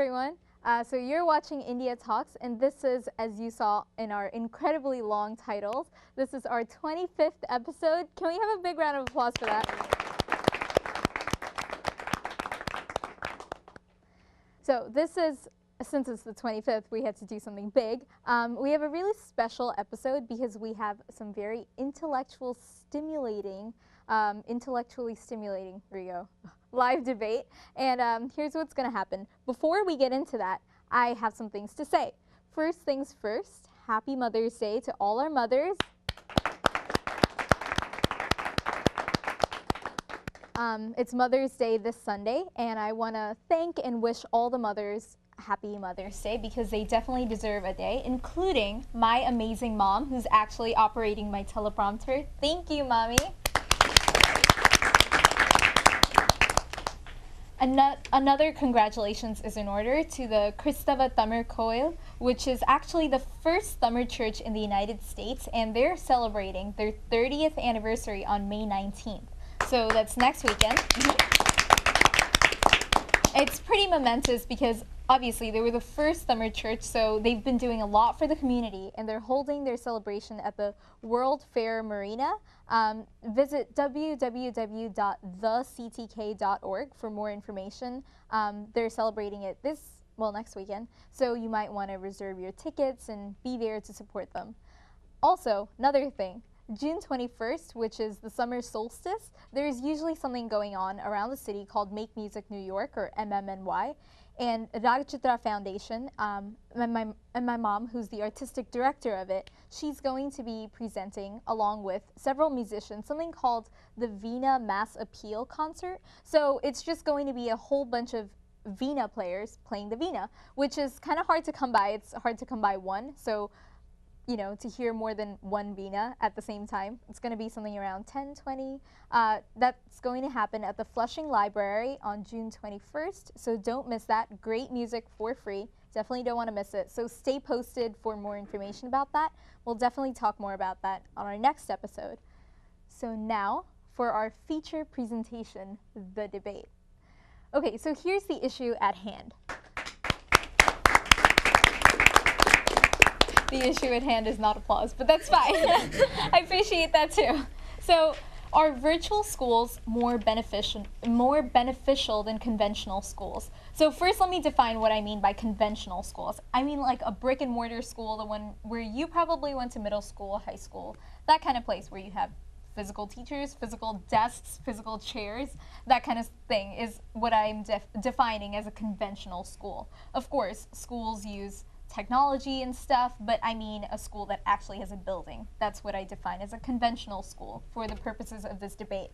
everyone. So you're watching India Talks, and this is, as you saw in our incredibly long titles, this is our 25th episode. Can we have a big round of applause for that? So this is, since it's the 25th, we had to do something big. We have a really special episode because we have some very intellectually stimulating, Rio, live debate. And here's what's going to happen. Before we get into that, I have some things to say. First things first, happy Mother's Day to all our mothers. It's Mother's Day this Sunday, and I want to thank and wish all the mothers happy Mother's Day because they definitely deserve a day, including my amazing mom who's actually operating my teleprompter. Thank you, Mommy. Another congratulations is in order to the Kristava Tamil Koil, which is actually the first Tamil church in the United States, and they're celebrating their 30th anniversary on May 19th. So that's next weekend. It's pretty momentous because obviously they were the first Tamil church, so they've been doing a lot for the community, and they're holding their celebration at the World Fair Marina. Visit www.thectk.org for more information. They're celebrating it next weekend, so you might want to reserve your tickets and be there to support them. Also, another thing, June 21st, which is the summer solstice, there's usually something going on around the city called Make Music New York, or MMNY. And Ragchitra Foundation, and my mom, who's the artistic director of it, she's going to be presenting, along with several musicians, something called the Veena Mass Appeal Concert. So it's just going to be a whole bunch of Veena players playing the Veena, which is kind of hard to come by. It's hard to come by one. So, you know, to hear more than one Veena at the same time. It's going to be something around 10, 20. That's going to happen at the Flushing Library on June 21st, so don't miss that. Great music for free. Definitely don't want to miss it. So stay posted for more information about that. We'll definitely talk more about that on our next episode. So now for our feature presentation, the debate. Okay, so here's the issue at hand. The issue at hand is not applause, but that's fine. I appreciate that too. So, are virtual schools more beneficial than conventional schools? So first, let me define what I mean by conventional schools. I mean like a brick and mortar school, the one where you probably went to middle school, high school, that kind of place where you have physical teachers, physical desks, physical chairs, that kind of thing is what I'm defining as a conventional school. Of course, schools use technology and stuff, but I mean a school that actually has a building. That's what I define as a conventional school for the purposes of this debate.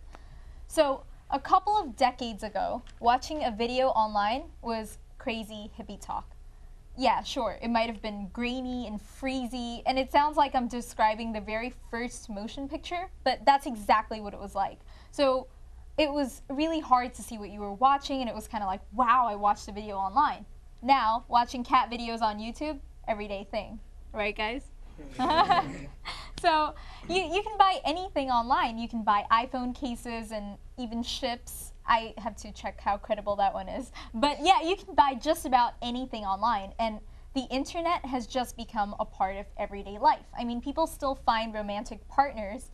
So a couple of decades ago, watching a video online was crazy hippie talk. Yeah, sure, it might have been grainy and freezy, and it sounds like I'm describing the very first motion picture, but that's exactly what it was like. So it was really hard to see what you were watching, and it was kind of like, wow, I watched a video online. Now, watching cat videos on YouTube, everyday thing. Right, guys? So, you can buy anything online. You can buy iPhone cases and even ships. I have to check how credible that one is. But yeah, you can buy just about anything online. And the internet has just become a part of everyday life. I mean, people still find romantic partners.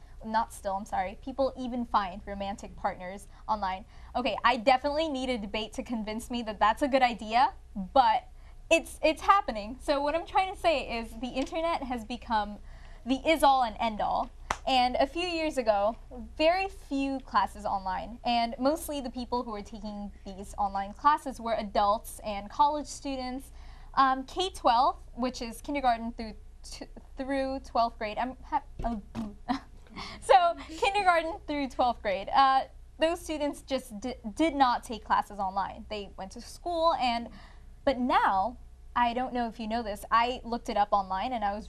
People even find romantic partners online. Okay, I definitely need a debate to convince me that that's a good idea, but it's happening. So what I'm trying to say is the internet has become the is-all and end-all. And a few years ago, very few classes online, and mostly the people who were taking these online classes were adults and college students. K-12, which is kindergarten through 12th grade. So kindergarten through 12th grade, those students just did not take classes online. They went to school, but now, I don't know if you know this, I looked it up online, and I was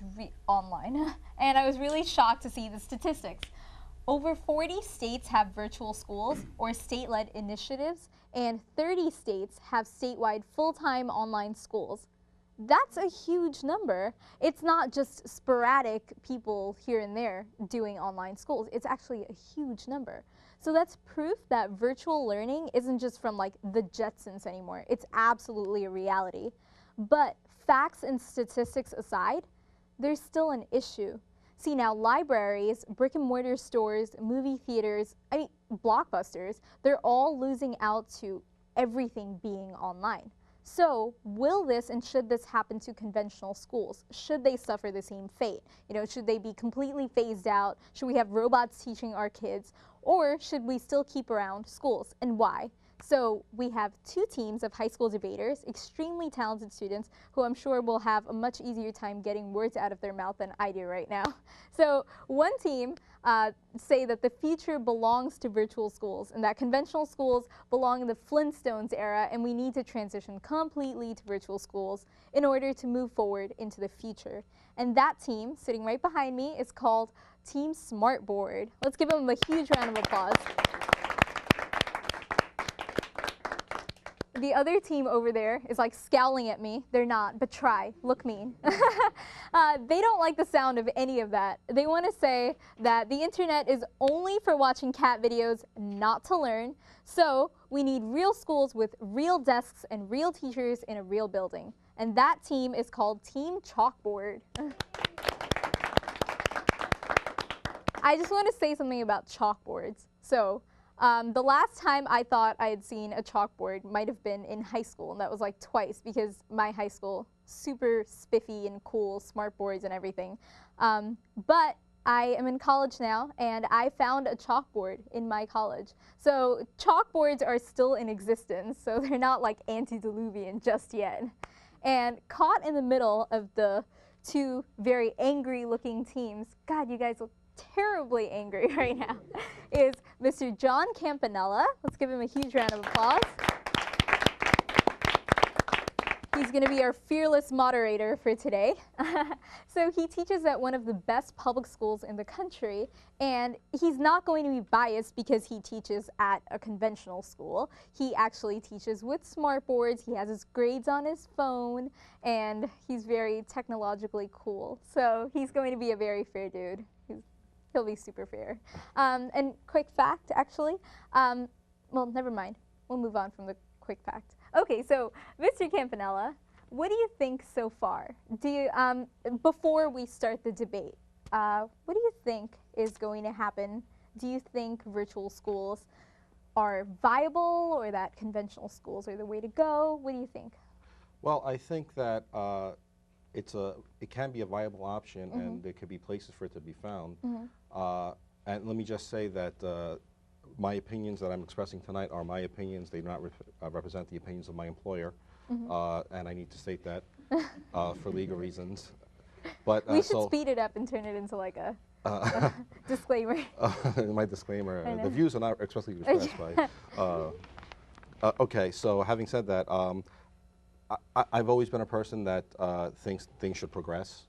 really shocked to see the statistics. Over 40 states have virtual schools or state-led initiatives, and 30 states have statewide full-time online schools. That's a huge number. It's not just sporadic people here and there doing online schools. It's actually a huge number. So that's proof that virtual learning isn't just from like the Jetsons anymore. It's absolutely a reality. But facts and statistics aside, there's still an issue. See, now libraries, brick and mortar stores, movie theaters, blockbusters, they're all losing out to everything being online. So will this and should this happen to conventional schools? Should they suffer the same fate? You know, should they be completely phased out? Should we have robots teaching our kids? Or should we still keep around schools, and why? So we have two teams of high school debaters, extremely talented students who I'm sure will have a much easier time getting words out of their mouth than I do right now. So one team say that the future belongs to virtual schools and that conventional schools belong in the Flintstones era and we need to transition completely to virtual schools in order to move forward into the future. And that team, sitting right behind me, is called Team Smartboard. Let's give them a huge round of applause. The other team over there is like scowling at me. They're not, but try, look mean. They don't like the sound of any of that. They want to say that the internet is only for watching cat videos, not to learn. So we need real schools with real desks and real teachers in a real building. And that team is called Team Chalkboard. I just want to say something about chalkboards. So the last time I thought I had seen a chalkboard might have been in high school, and that was like twice because my high school, super spiffy and cool, smart boards and everything. But I am in college now, and I found a chalkboard in my college. So chalkboards are still in existence, so they're not like antediluvian just yet. And caught in the middle of the two very angry looking teams, God, you guys look terribly angry right now, is Mr. John Campanella. Let's give him a huge round of applause. He's going to be our fearless moderator for today. So he teaches at one of the best public schools in the country, and he's not going to be biased because he teaches at a conventional school. He actually teaches with smart boards. He has his grades on his phone, and he's very technologically cool. So he's going to be a very fair dude. He'll be super fair. And quick fact, actually, well, never mind. We'll move on from the quick fact. Okay, so Mr. Campanella, what do you think so far? Do you, before we start the debate, what do you think is going to happen? Do you think virtual schools are viable or that conventional schools are the way to go? What do you think? Well, I think that it can be a viable option, and there could be places for it to be found. And let me just say that my opinions that I'm expressing tonight are my opinions. They do not represent the opinions of my employer, and I need to state that for legal reasons. But we should speed it up and turn it into like a disclaimer. My disclaimer: the views are not expressly expressed by. Okay, so having said that. I've always been a person that thinks things should progress,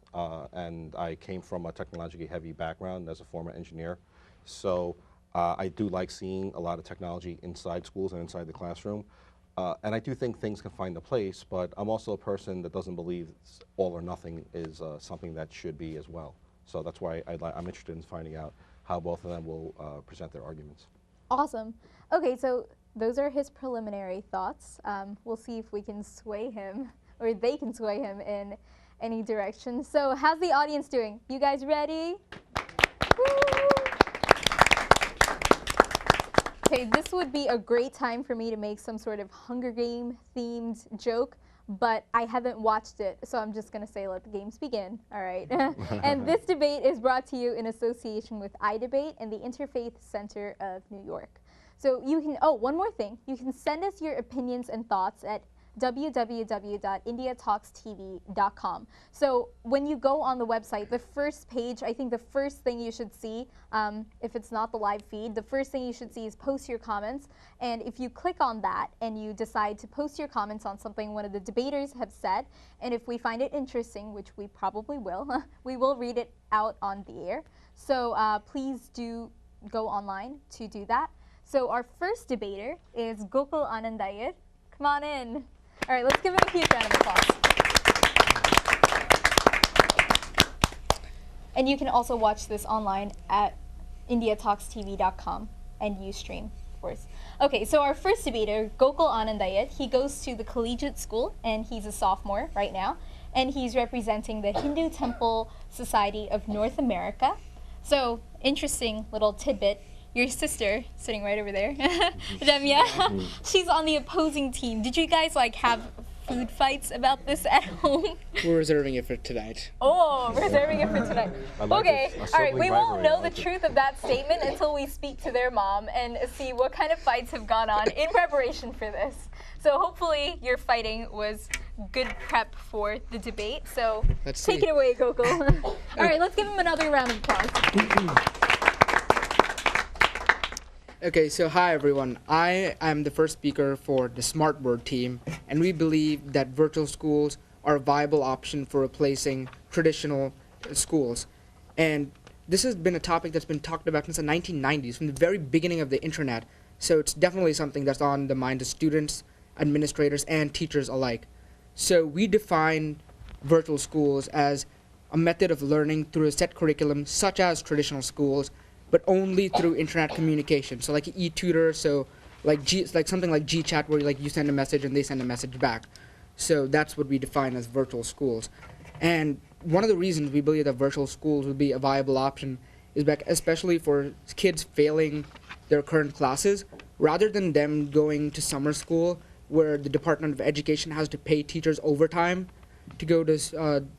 and I came from a technologically heavy background as a former engineer. So I do like seeing a lot of technology inside schools and inside the classroom. And I do think things can find a place, but I'm also a person that doesn't believe all or nothing is something that should be as well. So that's why I'm interested in finding out how both of them will present their arguments. Awesome. Okay, so those are his preliminary thoughts. We'll see if we can sway him, or they can sway him in any direction. So how's the audience doing? You guys ready? Okay, this would be a great time for me to make some sort of Hunger Game themed joke, but I haven't watched it, so I'm just going to say let the games begin, all right? And this debate is brought to you in association with iDebate and the Interfaith Center of New York. So you can, oh, one more thing. You can send us your opinions and thoughts at www.indiatalkstv.com. So when you go on the website, the first page, I think the first thing you should see, if it's not the live feed, the first thing you should see is post your comments. And if you click on that and you decide to post your comments on something one of the debaters have said, and if we find it interesting, which we probably will, we will read it out on the air. So please do go online to do that. So our first debater is Gokul Anandayar. Come on in. All right, let's give him a huge round of applause. And you can also watch this online at indiatalkstv.com and Ustream, of course. Okay, so our first debater, Gokul Anandayat, he goes to the collegiate school, and he's a sophomore right now, and he's representing the Hindu Temple Society of North America. So, interesting little tidbit. Your sister, sitting right over there, Ramya, she's on the opposing team. Did you guys like have food fights about this at home? We're reserving it for tonight. Oh, reserving it for tonight. Like Okay, all right, we won't rivalry. know the truth of that statement until we speak to their mom and see what kind of fights have gone on in preparation for this. So hopefully your fighting was good prep for the debate. So Let's take see. it away, Gokul. All right, let's give him another round of applause. Okay, so hi everyone. I am the first speaker for the Smart Board team, and we believe that virtual schools are a viable option for replacing traditional schools. And this has been a topic that's been talked about since the 1990s, from the very beginning of the internet. So it's definitely something that's on the mind of students, administrators, and teachers alike. So we define virtual schools as a method of learning through a set curriculum, such as traditional schools, but only through internet communication. So like e-tutor, so like something like GChat, where you send a message and they send a message back. So that's what we define as virtual schools. And one of the reasons we believe that virtual schools would be a viable option is that especially for kids failing their current classes, rather than them going to summer school where the Department of Education has to pay teachers overtime to go to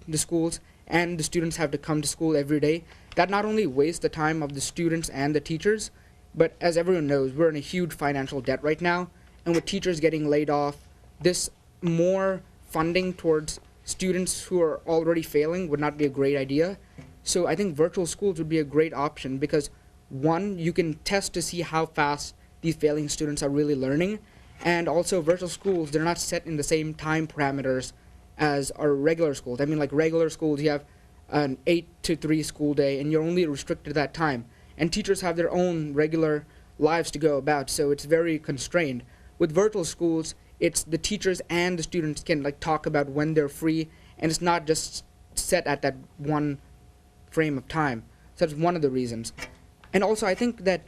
the schools, and the students have to come to school every day. That not only wastes the time of the students and the teachers, but as everyone knows, we're in a huge financial debt right now, and with teachers getting laid off, this more funding towards students who are already failing would not be a great idea. So I think virtual schools would be a great option because, one, you can test to see how fast these failing students are really learning, and also virtual schools, they're not set in the same time parameters as our regular schools. I mean, like regular schools, you have an 8 to 3 school day, and you're only restricted to that time. And teachers have their own regular lives to go about, so it's very constrained. With virtual schools, it's the teachers and the students can talk about when they're free, and it's not just set at that one frame of time. So that's one of the reasons. And also, I think that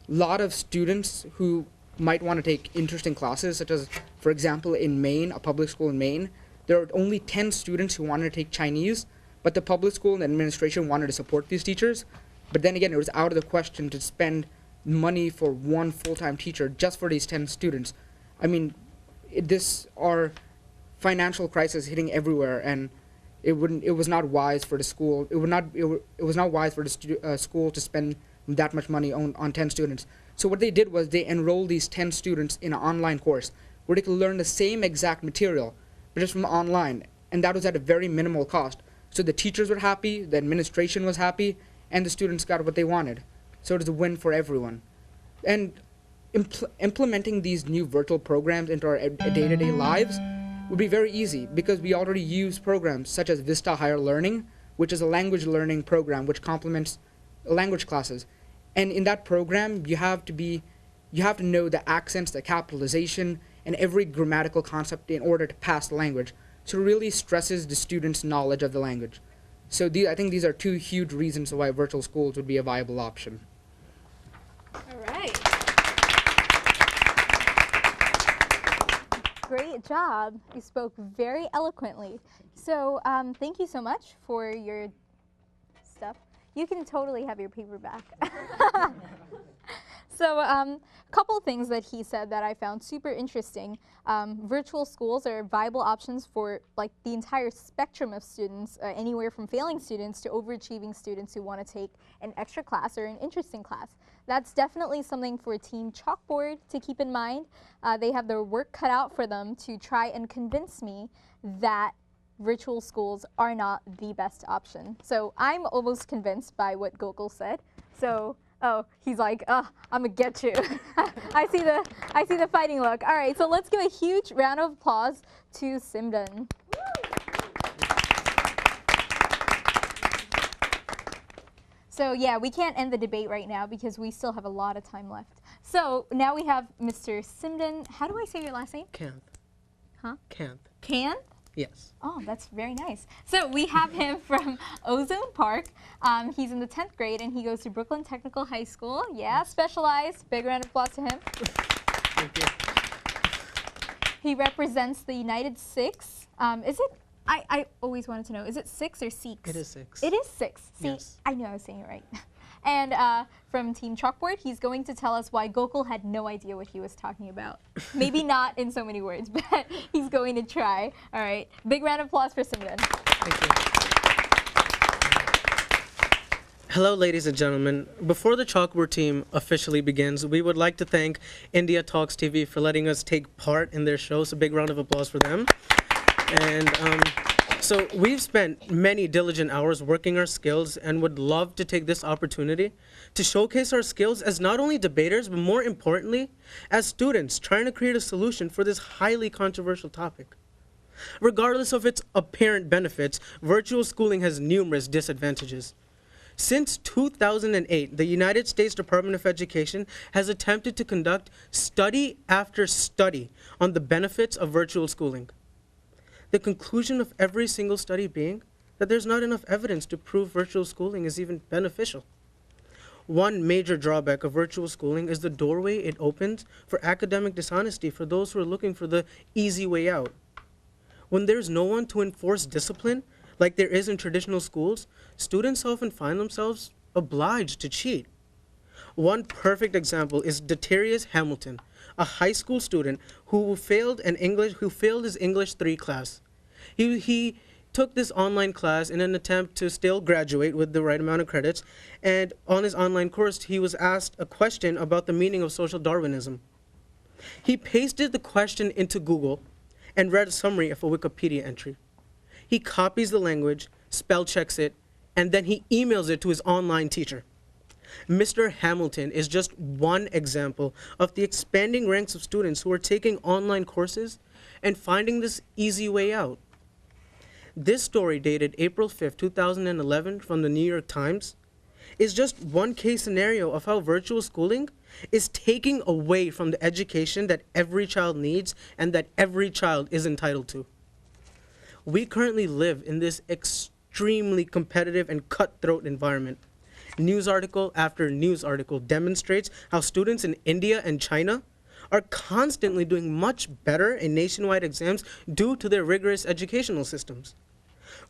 a lot of students who might want to take interesting classes, such as, for example, in Maine, a public school in Maine, there are only 10 students who wanted to take Chinese, but the public school and the administration wanted to support these teachers. But then again, it was out of the question to spend money for one full-time teacher just for these 10 students. I mean, our financial crisis hitting everywhere, and it was not wise for the school. It was not wise for the school to spend that much money on 10 students. So what they did was they enrolled these 10 students in an online course where they could learn the same exact material, but just from online, and that was at a very minimal cost. So the teachers were happy, the administration was happy, and the students got what they wanted. So it was a win for everyone. And implementing these new virtual programs into our day-to-day lives would be very easy because we already use programs such as Vista Higher Learning, which is a language learning program which complements language classes. And in that program, you have to know the accents, the capitalization, and every grammatical concept in order to pass the language. So it really stresses the students' knowledge of the language. So I think these are two huge reasons why virtual schools would be a viable option. All right. Great job. You spoke very eloquently. So thank you so much for your stuff. You can totally have your paper back. So a couple things that he said that I found super interesting. Virtual schools are viable options for the entire spectrum of students, anywhere from failing students to overachieving students who want to take an extra class or an interesting class. That's definitely something for Team Chalkboard to keep in mind. They have their work cut out for them to try and convince me that virtual schools are not the best option. So I'm almost convinced by what Gokul said. So, oh, he's like, I'm gonna get you. I see the fighting look. All right, so let's give a huge round of applause to Simdan. So yeah, we can't end the debate right now because we still have a lot of time left. So now we have Mr. Simdan. How do I say your last name? Kanth. Huh? Kanth. Can? Yes. Oh, that's very nice. So we have him from Ozone Park. He's in the 10th grade and he goes to Brooklyn Technical High School. Yeah, specialized. Big round of applause to him. Thank you. He represents the United Six. Is it? I always wanted to know, is it six or Sikhs? It is 6. It is 6. See, Yes. I knew I was saying it right. And from Team Chalkboard, he's going to tell us why Gokul had no idea what he was talking about. Maybe not in so many words, but he's going to try. All right, big round of applause for Simran. Thank you. Hello, ladies and gentlemen. Before the Chalkboard team officially begins, we would like to thank India Talks TV for letting us take part in their show. So, big round of applause for them. And so we've spent many diligent hours working our skills and would love to take this opportunity to showcase our skills as not only debaters, but more importantly, as students trying to create a solution for this highly controversial topic. Regardless of its apparent benefits, virtual schooling has numerous disadvantages. Since 2008, the United States Department of Education has attempted to conduct study after study on the benefits of virtual schooling. The conclusion of every single study being that there's not enough evidence to prove virtual schooling is even beneficial. One major drawback of virtual schooling is the doorway it opens for academic dishonesty for those who are looking for the easy way out. When there's no one to enforce discipline, like there is in traditional schools, students often find themselves obliged to cheat. One perfect example is Darius Hamilton, a high school student who failed his English 3 class. He took this online class in an attempt to still graduate with the right amount of credits, and on his online course, he was asked a question about the meaning of social Darwinism. He pasted the question into Google and read a summary of a Wikipedia entry. He copies the language, spell checks it, and then he emails it to his online teacher. Mr. Hamilton is just one example of the expanding ranks of students who are taking online courses and finding this easy way out. This story, dated April 5th, 2011, from the New York Times, is just one case scenario of how virtual schooling is taking away from the education that every child needs and that every child is entitled to. We currently live in this extremely competitive and cutthroat environment. News article after news article demonstrates how students in India and China are constantly doing much better in nationwide exams due to their rigorous educational systems.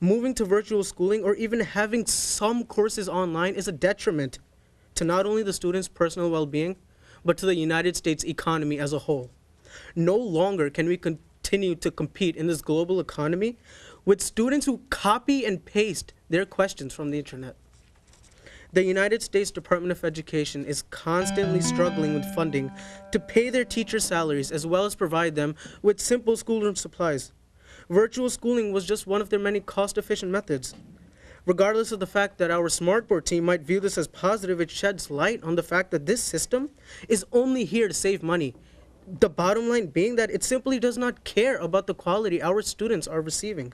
Moving to virtual schooling or even having some courses online is a detriment to not only the students' personal well-being, but to the United States economy as a whole. No longer can we continue to compete in this global economy with students who copy and paste their questions from the internet. The United States Department of Education is constantly struggling with funding to pay their teachers' salaries as well as provide them with simple schoolroom supplies. Virtual schooling was just one of their many cost-efficient methods. Regardless of the fact that our Smartboard team might view this as positive, it sheds light on the fact that this system is only here to save money. The bottom line being that it simply does not care about the quality our students are receiving.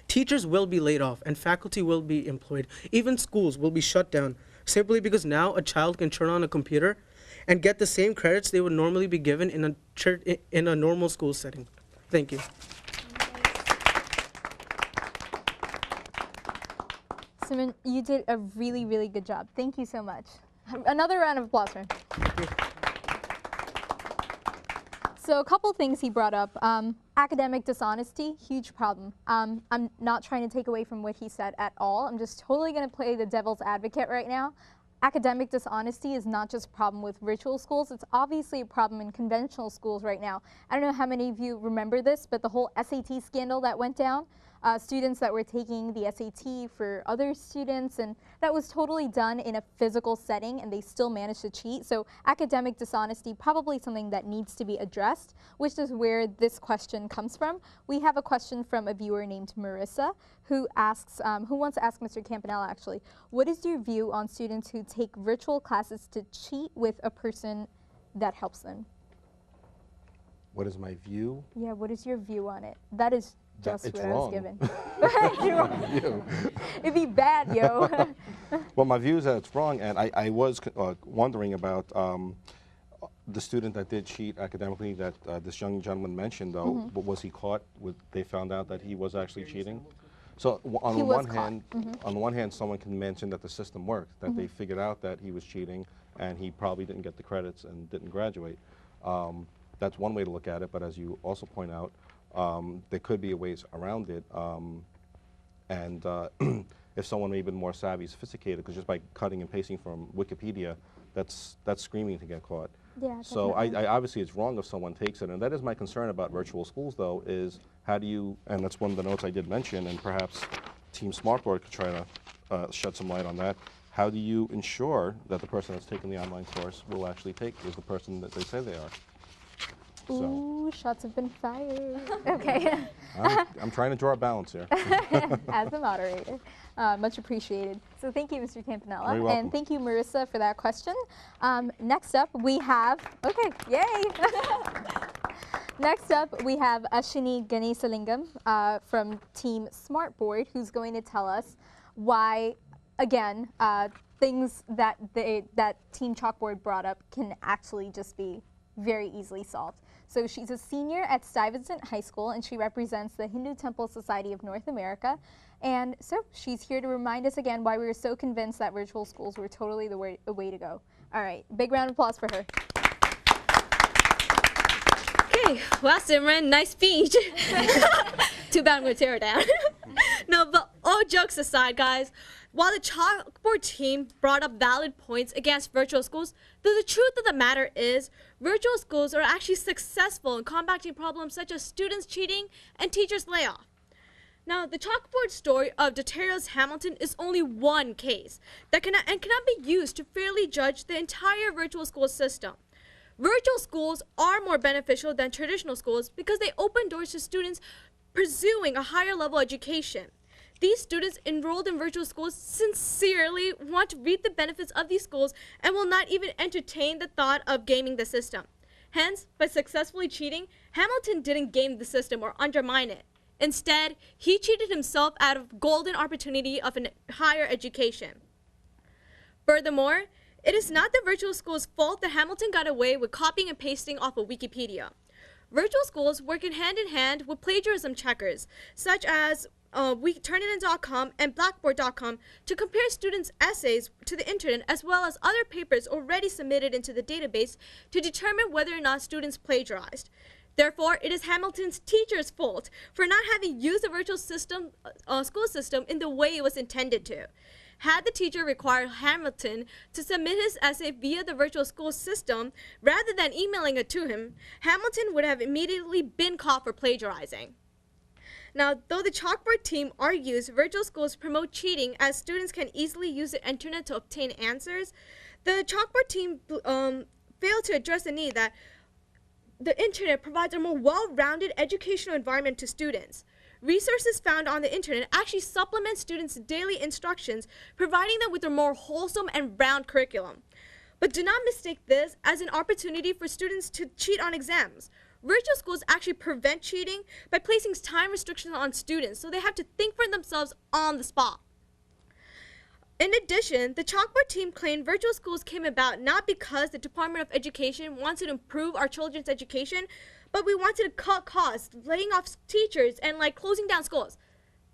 Teachers will be laid off and faculty will be employed. Even schools will be shut down simply because now a child can turn on a computer and get the same credits they would normally be given in a normal school setting. Thank you. Simran, you did a really, really good job. Thank you so much. Another round of applause for him. So a couple things he brought up. Academic dishonesty, huge problem. I'm not trying to take away from what he said at all. I'm just totally going to play the devil's advocate right now. Academic dishonesty is not just a problem with virtual schools. It's obviously a problem in conventional schools right now. I don't know how many of you remember this, but the whole SAT scandal that went down, students that were taking the SAT for other students, and that was totally done in a physical setting and they still managed to cheat. So academic dishonesty, probably something that needs to be addressed, which is where this question comes from. We have a question from a viewer named Marissa who asks, who wants to ask Mr. Campanella actually, what is your view on students who take virtual classes to cheat with a person that helps them? What is my view? Yeah, what is your view on it? That is just it's what wrong. I was given. It'd be bad, yo. Well, my view is that it's wrong, and I was wondering about the student that did cheat academically that this young gentleman mentioned, though, but was he caught? They found out that he was actually cheating? So on He the was one caught. hand, on the one hand, someone can mention that the system worked, that they figured out that he was cheating, and he probably didn't get the credits and didn't graduate. That's one way to look at it. But as you also point out, there could be ways around it. And if someone may have been more savvy, sophisticated, because just by cutting and pasting from Wikipedia, that's screaming to get caught. Yeah, So I obviously it's wrong if someone takes it, and that is my concern about virtual schools, though, is how do you, and that's one of the notes I did mention, and perhaps Team Smartboard could try to shed some light on that. How do you ensure that the person that's taking the online course will actually is the person that they say they are? So Ooh, shots have been fired. Okay. I'm trying to draw a balance here. As the moderator. Much appreciated. So thank you, Mr. Campanella. Very welcome. And thank you, Marissa, for that question. Next up, we have, okay, yay. Next up, we have Ashini Ganesalingam from Team Smartboard, who's going to tell us why, again, things that Team Chalkboard brought up can actually just be very easily solved. So she's a senior at Stuyvesant High School, and she represents the Hindu Temple Society of North America. And so she's here to remind us again why we were so convinced that virtual schools were totally the way to go. All right, big round of applause for her. Okay, wow, Simran, nice speech. Too bad I'm going to tear it down. No, but all jokes aside, guys, while the Chalkboard team brought up valid points against virtual schools, the truth of the matter is virtual schools are actually successful in combating problems such as students cheating and teachers layoff. Now, the Chalkboard story of Daterios Hamilton is only one case that cannot be used to fairly judge the entire virtual school system. Virtual schools are more beneficial than traditional schools because they open doors to students pursuing a higher level education. These students enrolled in virtual schools sincerely want to reap the benefits of these schools and will not even entertain the thought of gaming the system. Hence, by successfully cheating, Hamilton didn't game the system or undermine it. Instead, he cheated himself out of golden opportunity of a higher education. Furthermore, it is not the virtual school's fault that Hamilton got away with copying and pasting off of Wikipedia. Virtual schools work in hand with plagiarism checkers, such as Turnitin.com and Blackboard.com, to compare students' essays to the internet as well as other papers already submitted into the database to determine whether or not students plagiarized. Therefore, it is Hamilton's teacher's fault for not having used the virtual school system in the way it was intended to. Had the teacher required Hamilton to submit his essay via the virtual school system rather than emailing it to him, Hamilton would have immediately been caught for plagiarizing. Now, though the Chalkboard team argues virtual schools promote cheating as students can easily use the internet to obtain answers, the Chalkboard team failed to address the need that the internet provides a more well-rounded educational environment to students. Resources found on the internet actually supplement students' daily instructions, providing them with a more wholesome and round curriculum. But do not mistake this as an opportunity for students to cheat on exams. Virtual schools actually prevent cheating by placing time restrictions on students, so they have to think for themselves on the spot. In addition, the Chalkboard team claimed virtual schools came about not because the Department of Education wanted to improve our children's education, but we wanted to cut costs, laying off teachers, and closing down schools.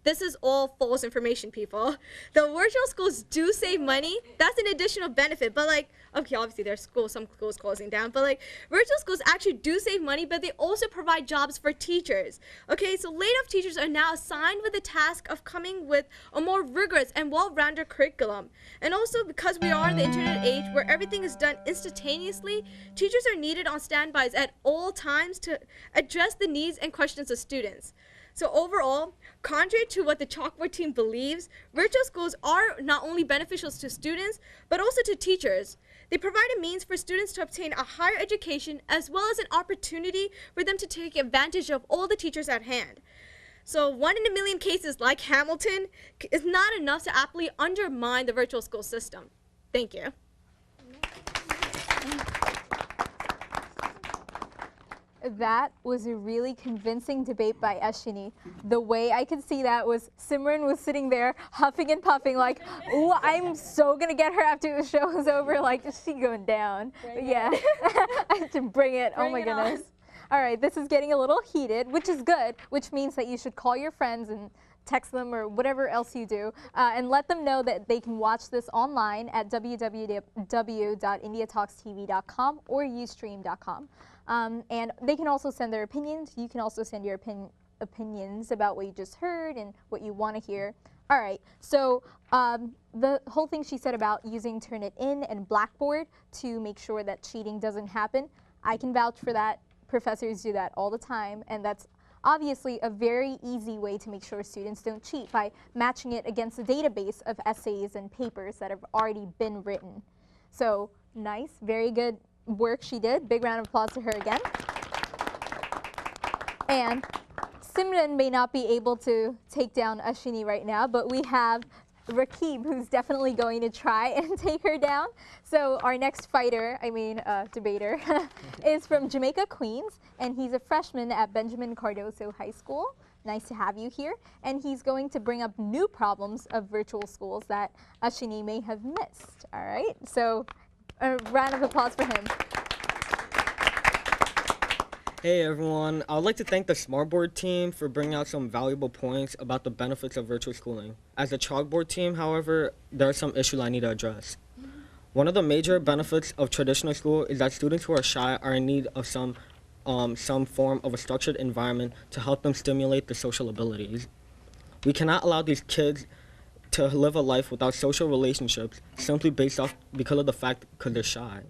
This is all false information, people. The virtual schools do save money. That's an additional benefit. But okay, obviously there's some schools closing down, but virtual schools actually do save money, but they also provide jobs for teachers. Okay, so laid off teachers are now assigned with the task of coming with a more rigorous and well-rounded curriculum. And also because we are in the internet age where everything is done instantaneously, teachers are needed on standbys at all times to address the needs and questions of students. So overall, contrary to what the Chalkboard team believes, virtual schools are not only beneficial to students, but also to teachers. They provide a means for students to obtain a higher education as well as an opportunity for them to take advantage of all the teachers at hand. So 1 in a million cases like Hamilton is not enough to aptly undermine the virtual school system. Thank you. That was a really convincing debate by Ashini. The way I could see that was Simran was sitting there huffing and puffing like, ooh, I'm so gonna get her after the show is over. Like, is she going down? But yeah, I have to bring it. Oh my goodness. All right, this is getting a little heated, which is good, which means that you should call your friends and text them or whatever else you do, and let them know that they can watch this online at www.indiatalkstv.com or ustream.com. And they can also send their opinions. You can also send your opinions about what you just heard and what you want to hear. All right, so the whole thing she said about using Turnitin and Blackboard to make sure that cheating doesn't happen, I can vouch for that. Professors do that all the time, and that's obviously a very easy way to make sure students don't cheat by matching it against a database of essays and papers that have already been written. So nice, very good work she did. Big round of applause to her again. And Simran may not be able to take down Ashini right now, but we have Rakib, who's definitely going to try and take her down. So our next fighter, debater, is from Jamaica, Queens, and he's a freshman at Benjamin Cardoso High School. Nice to have you here. And he's going to bring up new problems of virtual schools that Ashini may have missed. All right, so a round of applause for him. Hey everyone, I would like to thank the Smartboard team for bringing out some valuable points about the benefits of virtual schooling. As a Chalkboard team, however, there are some issues I need to address. One of the major benefits of traditional school is that students who are shy are in need of some form of a structured environment to help them stimulate their social abilities. We cannot allow these kids to live a life without social relationships simply because of the fact they're shy.